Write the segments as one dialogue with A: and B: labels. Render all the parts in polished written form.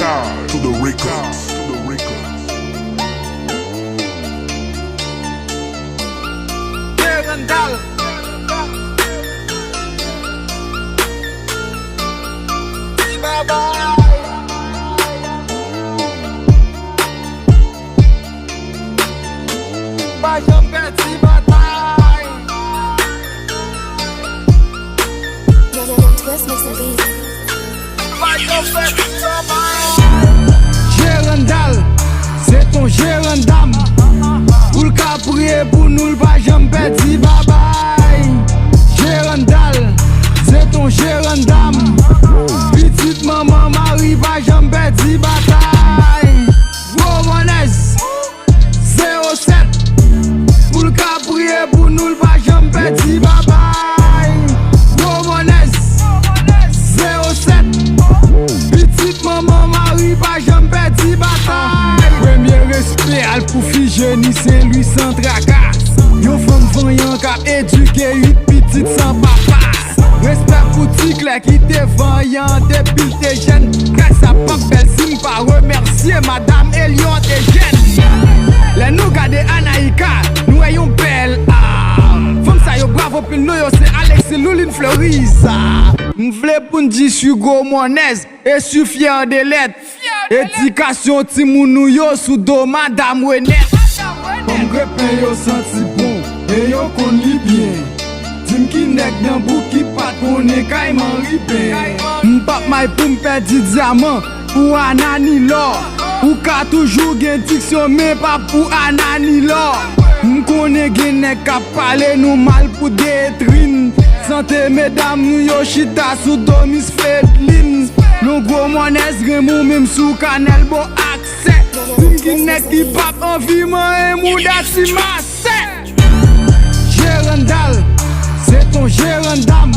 A: Down to the records.
B: Randall. Bye bye. Pas jamais de bataille. Pas jamais de bataille. Gérandal, c'est ton gérandam. Pour le cas prier pour nous, pas jamais de bataille. Gérandal, c'est ton gérandam. Petite maman Marie, pas jamais de bataille. Romanes 07. Pour le cas prier pour nous, pas jamais de bataille. Romanes 07. Petite maman Marie, pas jamais de bataille. Premier respect al pour fille jeune, c'est lui sans tracas. Yon femme voyant qu'a éduqué une petite sans papa. Respect pour Ticlé qui te voyant depuis t'es jeune. Grâce à pas belle sim pas remercier madame Elion t'es jeune. Les nous gade Anaïka, nous ayons belle âme. Femme ça yo bravo pile nous yo c'est Alex et Louline Fleuris. M'vle pour n'di sur Gomonez et sur fier de lettres. Éducation timounou yo sous dos madame Renette. Comme grepin yo senti bon et yo kon li bien. Dim ki nek nan bou ki pat konen kayman ripe. M'pap may pou m'perdi diamant pour anani l'or. Ou ka toujou gen diksyon men pa pour anani l'or. M'konnen gen nek ka pale nou mal pour détrine. Santé mesdames nou yo chita sou domis fetlin. Nou gros mones remou même sou kanel bo akse. Dim ki nek ki pap anvi man mou dati masse. Gérandal, c'est ton gérandam.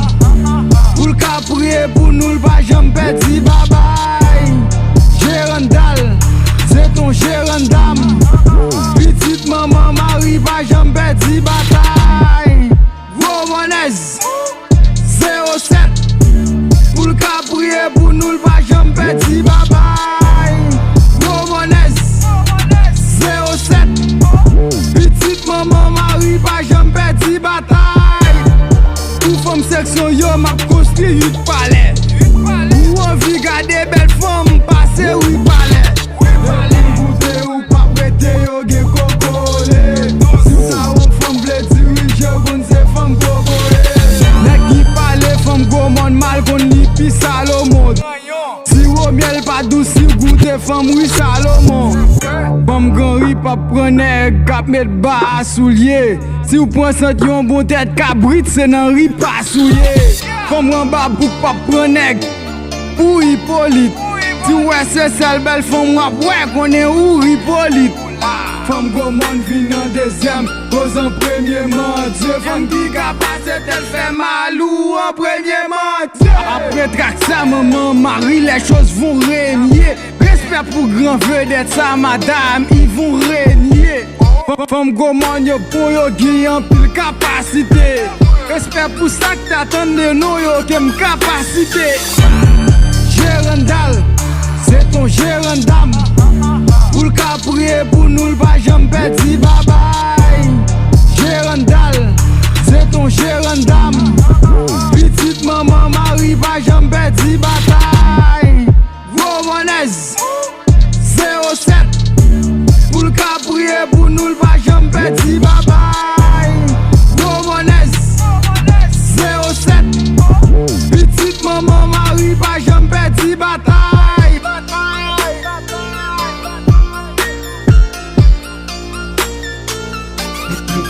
B: Pour le cas prier pour nous, pas jamais de bye. Gérandal, c'est ton gérandam. Petite maman Marie, pas jamais de bataille. Romanes 07. Pour le cas prier pour nous, pas jamais de bye. Romanes 07. Petite maman Marie, pas jamais de bataille. Pour femme section yo m'a construit 8 palais. Ou envie garder belle femme passer 8 palais. Goûter ou pas prêter yo gen kokole. Si ou sa ou femme vle dirige kon se femme kokole. Nek ki pale femme goman mal kon li pi Salomon. Si ou miel pas douce si goûter femme oui Salomon. Femme grand ri pa prene kap met ba soulier. Si ou prend sant yon bon tête cabrit c'est nan ri pa soulier. Femme ran ba bouk pa prene ou Hippolyte. Si ouais c'est celle belle femme wap ouais konnen ou Hippolyte. Femme goman vin en deuxième, pose en premier Dieu. Femme qui ka passe tel fait mal ou en premier Dieu. Après traque sa maman Marie, les choses vont régner. Respect pour grand vedette sa madame, ils vont régner. Femme goman yo pour yo gi en pile capacité. Respect pour ça que t'attends de nous yo kem capacité. Gérandal, c'est ton gérandam. Pour le cas prier pour nous, pas jamais de bye. Gérandal, c'est ton gérandam. Petite maman Marie, pas jamais de bataille. Romanes 07. Pour le cas prier pour nous, pas jamais de bye. Romanes 07. Petite maman Marie, pas jamais de bataille.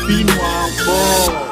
A: Pinois encore.